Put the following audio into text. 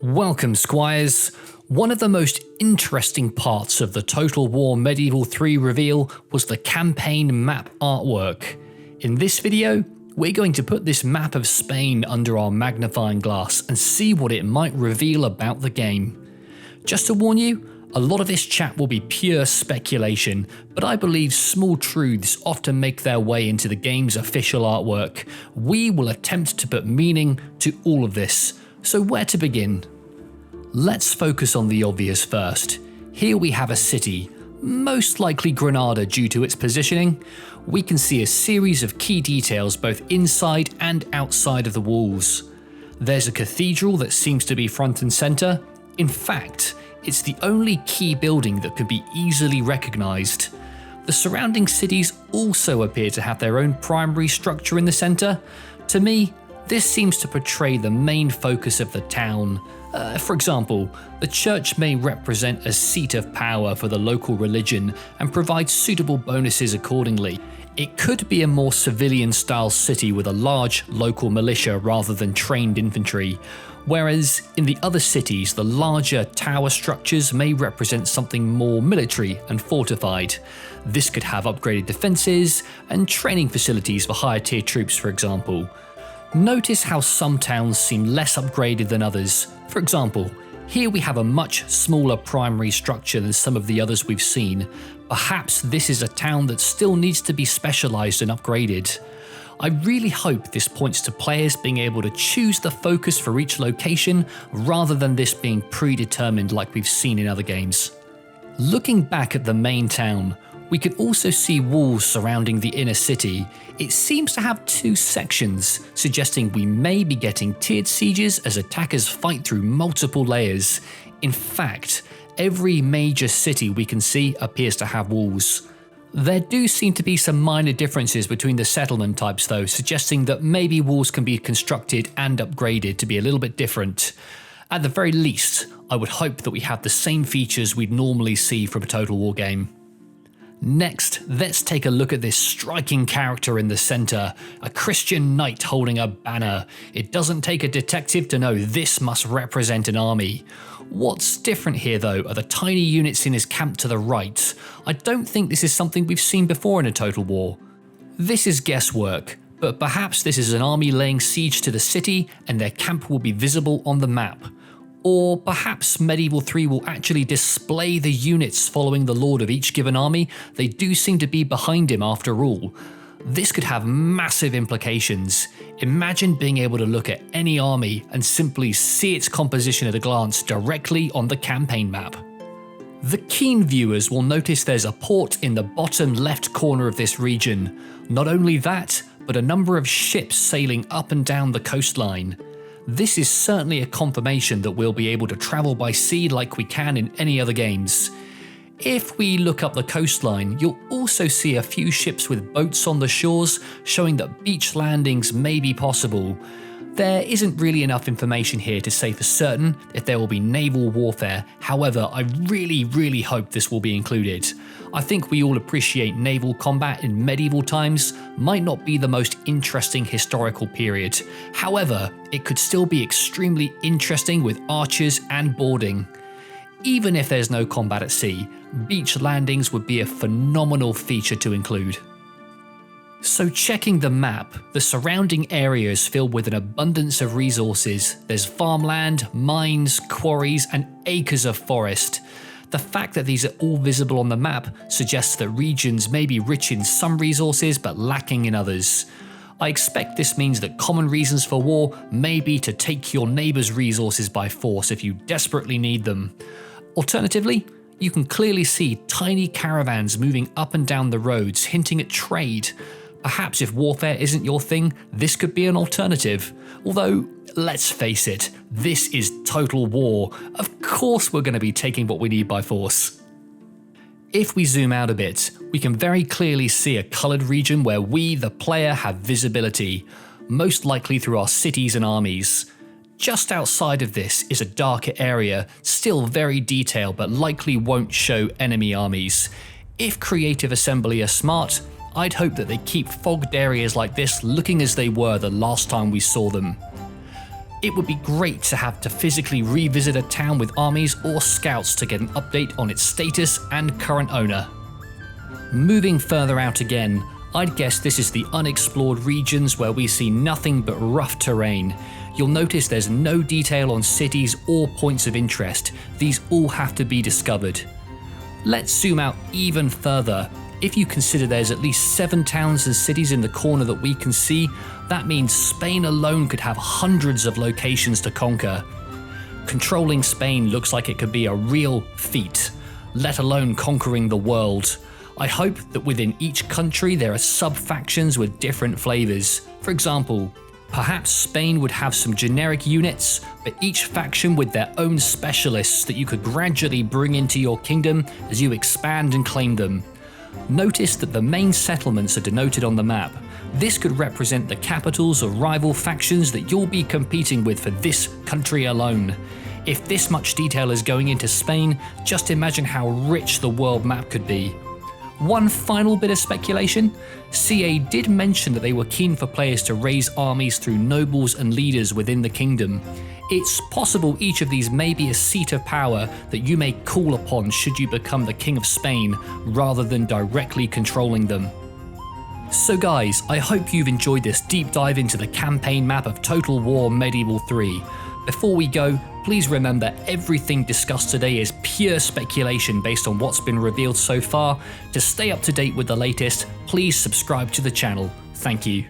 Welcome, Squires! One of the most interesting parts of the Total War Medieval 3 reveal was the campaign map artwork. In this video, we're going to put this map of Spain under our magnifying glass and see what it might reveal about the game. Just to warn you, a lot of this chat will be pure speculation, but I believe small truths often make their way into the game's official artwork. We will attempt to put meaning to all of this. So where to begin? Let's focus on the obvious first. Here we have a city, most likely Granada due to its positioning. We can see a series of key details both inside and outside of the walls. There's a cathedral that seems to be front and centre. In fact, it's the only key building that can be easily recognised. The surrounding cities also appear to have their own primary structure in the centre. To me, this seems to portray the main focus of the town. For example, the church may represent a seat of power for the local religion and provide suitable bonuses accordingly. It could be a more civilian-style city with a large local militia rather than trained infantry, whereas in the other cities the larger tower structures may represent something more military and fortified. This could have upgraded defences and training facilities for higher tier troops, for example. Notice how some towns seem less upgraded than others. For example, here we have a much smaller primary structure than some of the others we've seen. Perhaps this is a town that still needs to be specialised and upgraded. I really hope this points to players being able to choose the focus for each location rather than this being predetermined like we've seen in other games. Looking back at the main town, we can also see walls surrounding the inner city. It seems to have two sections, suggesting we may be getting tiered sieges as attackers fight through multiple layers. In fact, every major city we can see appears to have walls. There do seem to be some minor differences between the settlement types though, suggesting that maybe walls can be constructed and upgraded to be a little bit different. At the very least, I would hope that we have the same features we'd normally see from a Total War game. Next, let's take a look at this striking character in the centre, a Christian knight holding a banner. It doesn't take a detective to know this must represent an army. What's different here though are the tiny units in his camp to the right. I don't think this is something we've seen before in a Total War. This is guesswork, but perhaps this is an army laying siege to the city and their camp will be visible on the map. Or perhaps Medieval 3 will actually display the units following the lord of each given army. They do seem to be behind him after all. This could have massive implications. Imagine being able to look at any army and simply see its composition at a glance directly on the campaign map. The keen viewers will notice there's a port in the bottom left corner of this region. Not only that, but a number of ships sailing up and down the coastline. This is certainly a confirmation that we'll be able to travel by sea like we can in any other games. If we look up the coastline, you'll also see a few ships with boats on the shores, showing that beach landings may be possible. There isn't really enough information here to say for certain if there will be naval warfare, however, I really hope this will be included. I think we all appreciate naval combat in medieval times might not be the most interesting historical period. However, it could still be extremely interesting with archers and boarding. Even if there's no combat at sea, beach landings would be a phenomenal feature to include. So checking the map, the surrounding area is filled with an abundance of resources. There's farmland, mines, quarries, and acres of forest. The fact that these are all visible on the map suggests that regions may be rich in some resources but lacking in others. I expect this means that common reasons for war may be to take your neighbour's resources by force if you desperately need them. Alternatively, you can clearly see tiny caravans moving up and down the roads, hinting at trade. Perhaps if warfare isn't your thing, this could be an alternative. Although, let's face it, this is Total War. Of course we're going to be taking what we need by force. If we zoom out a bit, we can very clearly see a coloured region where we, the player, have visibility, most likely through our cities and armies. Just outside of this is a darker area, still very detailed but likely won't show enemy armies. If Creative Assembly are smart, I'd hope that they keep fogged areas like this looking as they were the last time we saw them. It would be great to have to physically revisit a town with armies or scouts to get an update on its status and current owner. Moving further out again, I'd guess this is the unexplored regions where we see nothing but rough terrain. You'll notice there's no detail on cities or points of interest. These all have to be discovered. Let's zoom out even further. If you consider there's at least 7 towns and cities in the corner that we can see, that means Spain alone could have hundreds of locations to conquer. Controlling Spain looks like it could be a real feat, let alone conquering the world. I hope that within each country there are sub-factions with different flavors. For example, perhaps Spain would have some generic units, but each faction with their own specialists that you could gradually bring into your kingdom as you expand and claim them. Notice that the main settlements are denoted on the map. This could represent the capitals of rival factions that you'll be competing with for this country alone. If this much detail is going into Spain, just imagine how rich the world map could be. One final bit of speculation, CA did mention that they were keen for players to raise armies through nobles and leaders within the kingdom. It's possible each of these may be a seat of power that you may call upon should you become the King of Spain, rather than directly controlling them. So guys, I hope you've enjoyed this deep dive into the campaign map of Total War Medieval 3. Before we go, please remember everything discussed today is pure speculation based on what's been revealed so far. To stay up to date with the latest, please subscribe to the channel. Thank you.